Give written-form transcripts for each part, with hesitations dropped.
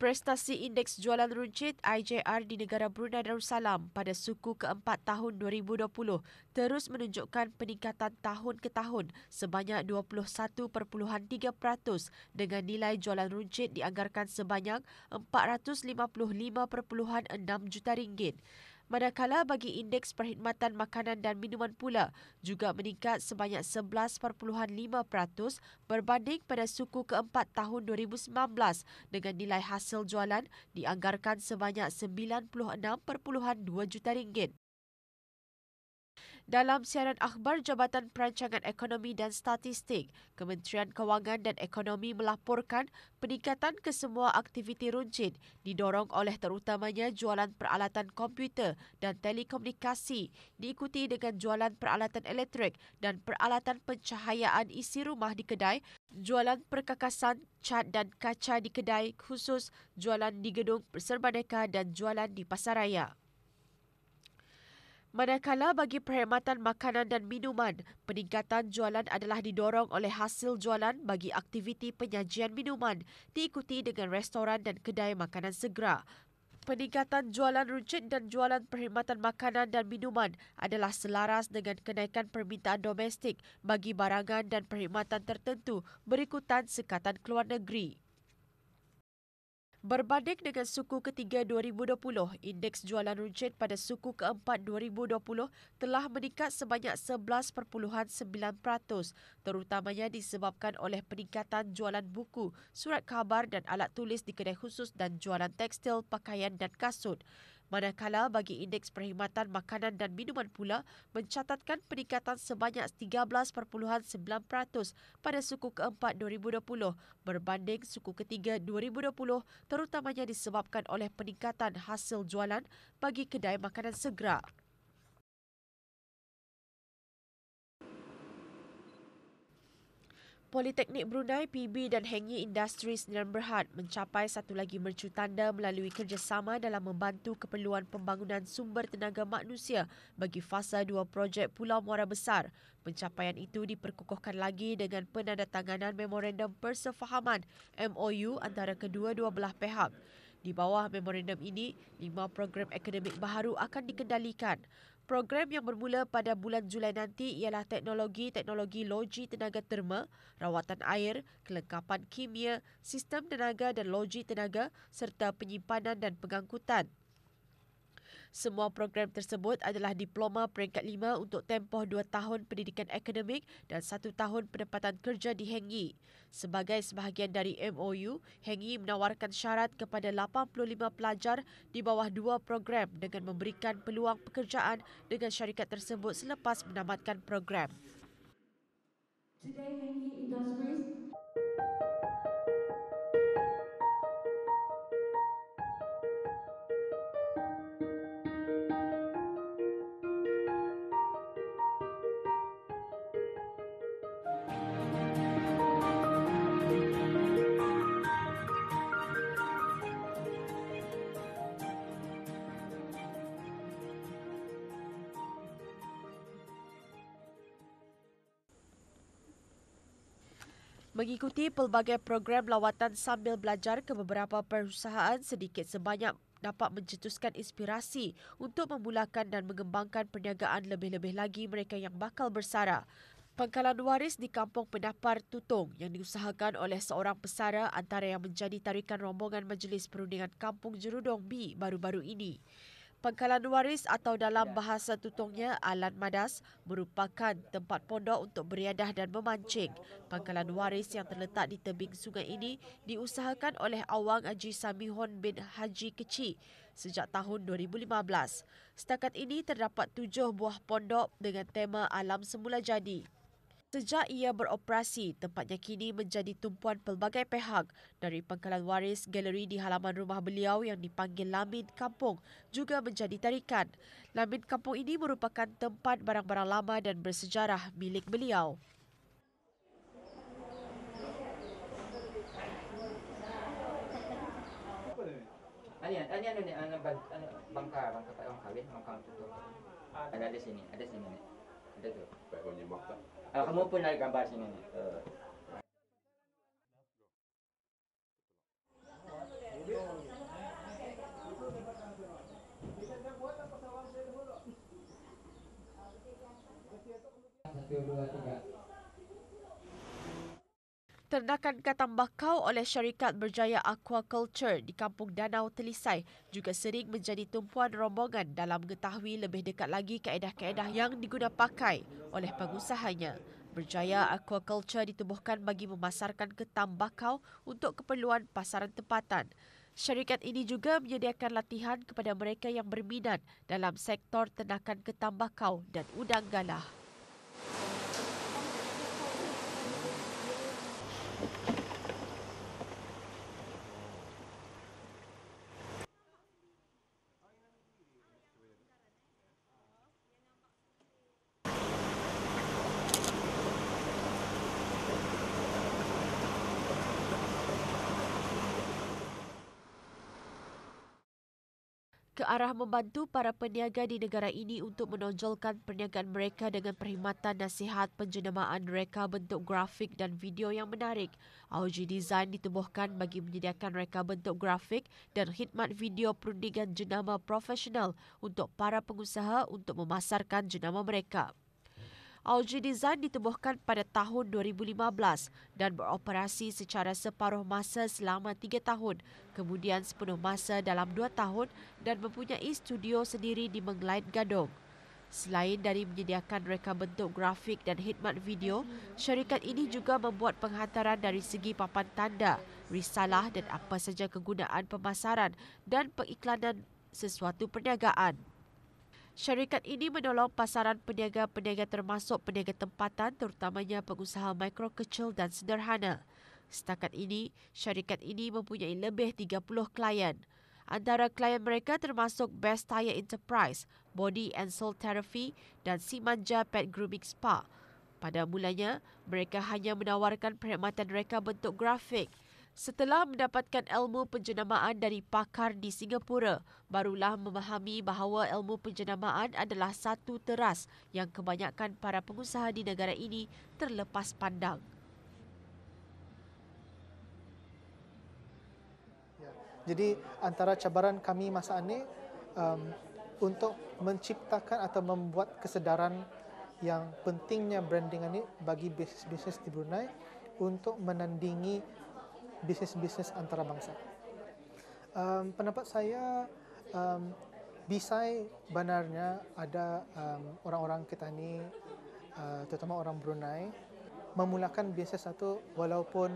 Prestasi Indeks Jualan Runcit IJR di negara Brunei Darussalam pada suku keempat tahun 2020 terus menunjukkan peningkatan tahun ke tahun sebanyak 21.3% dengan nilai jualan runcit dianggarkan sebanyak RM455.6 juta. Manakala bagi indeks perkhidmatan makanan dan minuman pula juga meningkat sebanyak 11.5% berbanding pada suku keempat tahun 2019 dengan nilai hasil jualan dianggarkan sebanyak RM96.2 juta. Dalam siaran akhbar Jabatan Perancangan Ekonomi dan Statistik, Kementerian Kewangan dan Ekonomi melaporkan peningkatan kesemua aktiviti runcit didorong oleh terutamanya jualan peralatan komputer dan telekomunikasi, diikuti dengan jualan peralatan elektrik dan peralatan pencahayaan isi rumah di kedai, jualan perkakasan, cat dan kaca di kedai khusus, jualan di gedung Serbaneka dan jualan di pasaraya. Manakala bagi perkhidmatan makanan dan minuman, peningkatan jualan adalah didorong oleh hasil jualan bagi aktiviti penyajian minuman, diikuti dengan restoran dan kedai makanan segera. Peningkatan jualan runcit dan jualan perkhidmatan makanan dan minuman adalah selaras dengan kenaikan permintaan domestik bagi barangan dan perkhidmatan tertentu berikutan sekatan keluar negeri. Berbanding dengan suku ketiga 2020, indeks jualan runcit pada suku keempat 2020 telah meningkat sebanyak 11.9%, terutamanya disebabkan oleh peningkatan jualan buku, surat khabar dan alat tulis di kedai khusus dan jualan tekstil, pakaian dan kasut. Manakala bagi indeks perkhidmatan makanan dan minuman pula mencatatkan peningkatan sebanyak 13.9% pada suku keempat 2020 berbanding suku ketiga 2020, terutamanya disebabkan oleh peningkatan hasil jualan bagi kedai makanan segera. Politeknik Brunei, PB dan Hengyi Industri Sdn Bhd mencapai satu lagi mercu tanda melalui kerjasama dalam membantu keperluan pembangunan sumber tenaga manusia bagi fasa 2 projek Pulau Muara Besar. Pencapaian itu diperkukuhkan lagi dengan penandatanganan Memorandum Persefahaman MOU antara kedua-dua belah pihak. Di bawah memorandum ini, 5 program akademik baharu akan dikendalikan. Program yang bermula pada bulan Julai nanti ialah teknologi logi tenaga terma, rawatan air, kelengkapan kimia, sistem tenaga dan logi tenaga serta penyimpanan dan pengangkutan. Semua program tersebut adalah diploma peringkat 5 untuk tempoh 2 tahun pendidikan akademik dan 1 tahun penempatan kerja di Hengyi. Sebagai sebahagian dari MOU, Hengyi menawarkan syarat kepada 85 pelajar di bawah 2 program dengan memberikan peluang pekerjaan dengan syarikat tersebut selepas menamatkan program. Today, Hengyi Industries Mengikuti pelbagai program lawatan sambil belajar ke beberapa perusahaan sedikit sebanyak dapat mencetuskan inspirasi untuk memulakan dan mengembangkan perniagaan lebih-lebih lagi mereka yang bakal bersara. Pangkalan waris di Kampung Pendapar Tutong yang diusahakan oleh seorang pesara antara yang menjadi tarikan rombongan Majlis Perundingan Kampung Jerudong B baru-baru ini. Pangkalan waris atau dalam bahasa Tutongnya Alan Madas merupakan tempat pondok untuk beriadah dan memancing. Pangkalan waris yang terletak di tebing sungai ini diusahakan oleh Awang Haji Samihon bin Haji Kecil sejak tahun 2015. Setakat ini terdapat 7 buah pondok dengan tema alam semula jadi. Sejak ia beroperasi, tempatnya kini menjadi tumpuan pelbagai pihak. Dari pangkalan waris, galeri di halaman rumah beliau yang dipanggil Lamin Kampung juga menjadi tarikan. Lamin Kampung ini merupakan tempat barang-barang lama dan bersejarah milik beliau. Ada di sini, ada sini. Ada tuh. Kamu pun ada gambar sini nih. Ternakan katambakau oleh syarikat berjaya Aquaculture di Kampung Danau Telisai juga sering menjadi tumpuan rombongan dalam mengetahui lebih dekat lagi kaedah-kaedah yang diguna pakai oleh pengusahanya. Berjaya Aquaculture ditubuhkan bagi memasarkan ketambakau untuk keperluan pasaran tempatan. Syarikat ini juga menyediakan latihan kepada mereka yang berminat dalam sektor ternakan ketambakau dan udang galah. Ke arah membantu para peniaga di negara ini untuk menonjolkan perniagaan mereka dengan perkhidmatan nasihat penjenamaan reka bentuk grafik dan video yang menarik. AUG Design ditubuhkan bagi menyediakan reka bentuk grafik dan khidmat video perundingan jenama profesional untuk para pengusaha untuk memasarkan jenama mereka. AUG Design ditubuhkan pada tahun 2015 dan beroperasi secara separuh masa selama 3 tahun, kemudian sepenuh masa dalam 2 tahun dan mempunyai studio sendiri di Menglain Gadong. Selain dari menyediakan reka bentuk grafik dan khidmat video, syarikat ini juga membuat penghantaran dari segi papan tanda, risalah dan apa saja kegunaan pemasaran dan pengiklanan sesuatu perniagaan. Syarikat ini menolong pasaran peniaga-peniaga termasuk peniaga tempatan terutamanya pengusaha mikro kecil dan sederhana. Setakat ini, syarikat ini mempunyai lebih 30 klien. Antara klien mereka termasuk Best Tire Enterprise, Body and Soul Therapy dan Simanja Pet Grooming Spa. Pada mulanya, mereka hanya menawarkan perkhidmatan reka bentuk grafik. Setelah mendapatkan ilmu penjenamaan dari pakar di Singapura, barulah memahami bahawa ilmu penjenamaan adalah satu teras yang kebanyakan para pengusaha di negara ini terlepas pandang. Jadi antara cabaran kami masa ini untuk menciptakan atau membuat kesedaran yang pentingnya branding ini bagi bisnes-bisnes di Brunei untuk menandingi bisnes-bisnes antarabangsa. Pendapat saya, Bisai benarnya ada orang-orang kita ni, terutama orang Brunei, memulakan bisnes satu walaupun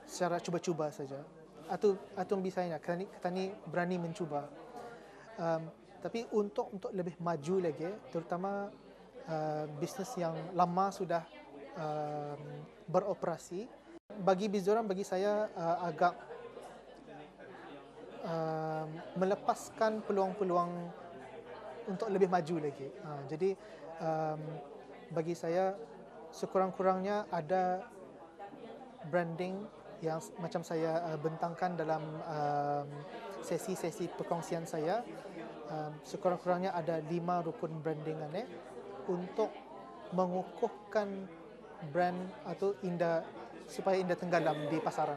secara cuba-cuba saja. Atau Bisainya, kita ni berani mencuba. Tapi untuk lebih maju lagi, terutama bisnes yang lama sudah beroperasi, bagi saya agak melepaskan peluang-peluang untuk lebih maju lagi. Jadi bagi saya sekurang-kurangnya ada branding yang macam saya bentangkan dalam sesi-sesi perkongsian saya. Sekurang-kurangnya ada 5 rukun branding untuk mengukuhkan brand atau supaya indah tenggelam di pasaran.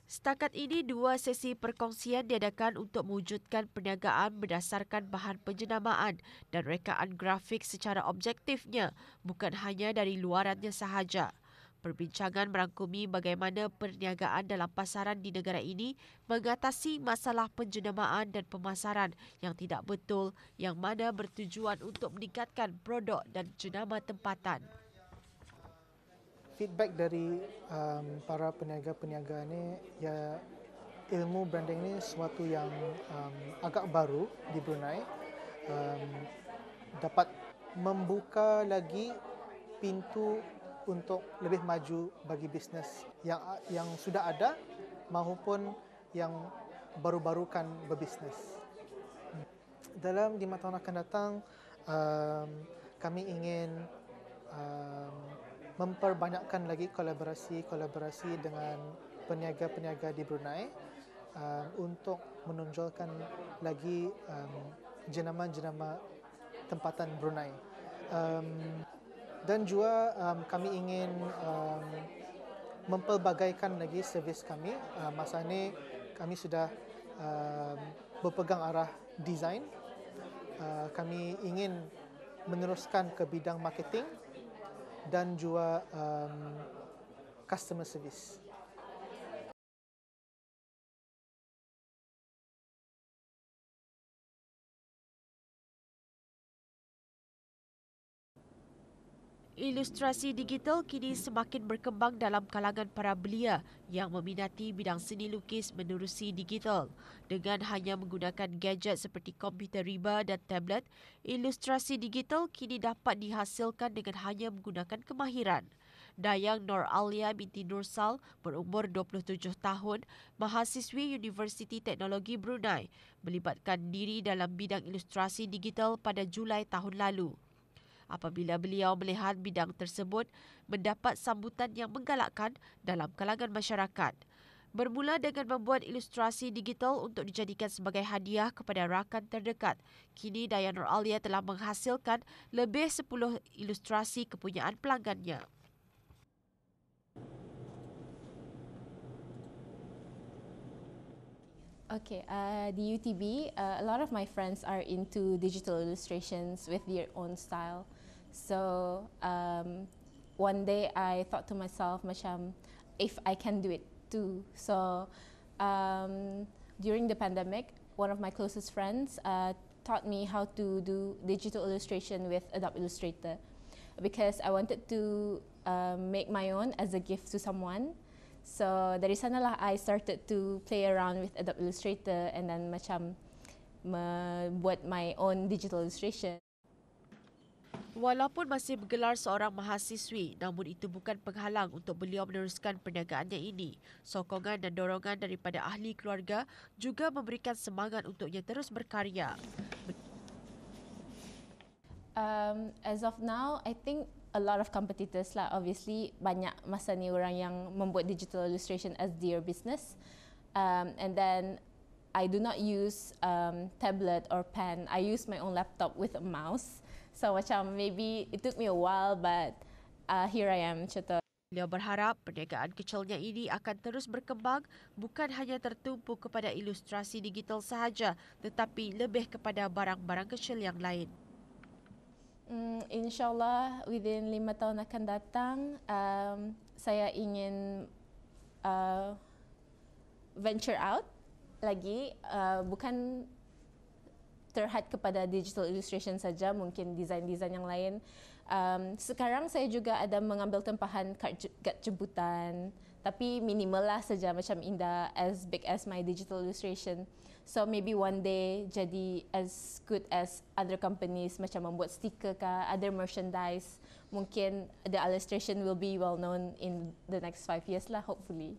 Setakat ini, 2 sesi perkongsian diadakan untuk mewujudkan perniagaan berdasarkan bahan penjenamaan dan rekaan grafik secara objektifnya, bukan hanya dari luarannya sahaja. Perbincangan merangkumi bagaimana perniagaan dalam pasaran di negara ini mengatasi masalah penjenamaan dan pemasaran yang tidak betul yang mana bertujuan untuk meningkatkan produk dan jenama tempatan. Feedback dari para peniaga-peniaga ni, ya, ilmu branding ni sesuatu yang agak baru di Brunei, dapat membuka lagi pintu untuk lebih maju bagi bisnes yang sudah ada maupun yang baru-barukan berbisnes. Dalam 5 tahun akan datang, kami ingin memperbanyakkan lagi kolaborasi dengan peniaga-peniaga di Brunei untuk menonjolkan lagi jenama-jenama tempatan Brunei. Dan juga kami ingin mempelbagaikan lagi servis kami. Masa ini kami sudah berpegang arah desain. Kami ingin meneruskan ke bidang marketing dan juga customer service. Ilustrasi digital kini semakin berkembang dalam kalangan para belia yang meminati bidang seni lukis menerusi digital. Dengan hanya menggunakan gadget seperti komputer riba dan tablet, ilustrasi digital kini dapat dihasilkan dengan hanya menggunakan kemahiran. Dayang Nur Alia binti Nursal berumur 27 tahun, mahasiswi Universiti Teknologi Brunei, melibatkan diri dalam bidang ilustrasi digital pada Julai tahun lalu. Apabila beliau melihat bidang tersebut mendapat sambutan yang menggalakkan dalam kalangan masyarakat. Bermula dengan membuat ilustrasi digital untuk dijadikan sebagai hadiah kepada rakan terdekat, kini Dayang Nur Alia telah menghasilkan lebih 10 ilustrasi kepunyaan pelanggannya. Okay, the UTB, a lot of my friends are into digital illustrations with their own style. So one day I thought to myself, macam, if I can do it too. So during the pandemic, one of my closest friends taught me how to do digital illustration with Adobe Illustrator because I wanted to make my own as a gift to someone. So dari sanalah I started to play around with Adobe Illustrator and then macam buat my own digital illustration. Walaupun masih bergelar seorang mahasiswi, namun itu bukan penghalang untuk beliau meneruskan perniagaannya ini. Sokongan dan dorongan daripada ahli keluarga juga memberikan semangat untuknya terus berkarya. As of now, I think a lot of competitors lah. Obviously, banyak masa ni orang yang membuat digital illustration as their business. And then I do not use tablet or pen. I use my own laptop with a mouse. So macam maybe it took me a while, but here I am. Contoh. Beliau berharap perniagaan kecilnya ini akan terus berkembang, bukan hanya tertumpu kepada ilustrasi digital sahaja, tetapi lebih kepada barang-barang kecil yang lain. InsyaAllah within 5 tahun akan datang, saya ingin venture out lagi, bukan terhad kepada digital illustration saja, mungkin desain-desain yang lain. Sekarang saya juga ada mengambil tempahan kad jemputan, tapi minimal lah saja, macam indah as big as my digital illustration. So maybe one day jadi as good as other companies, macam membuat stiker ke, other merchandise. Mungkin the illustration will be well known in the next 5 years lah, hopefully.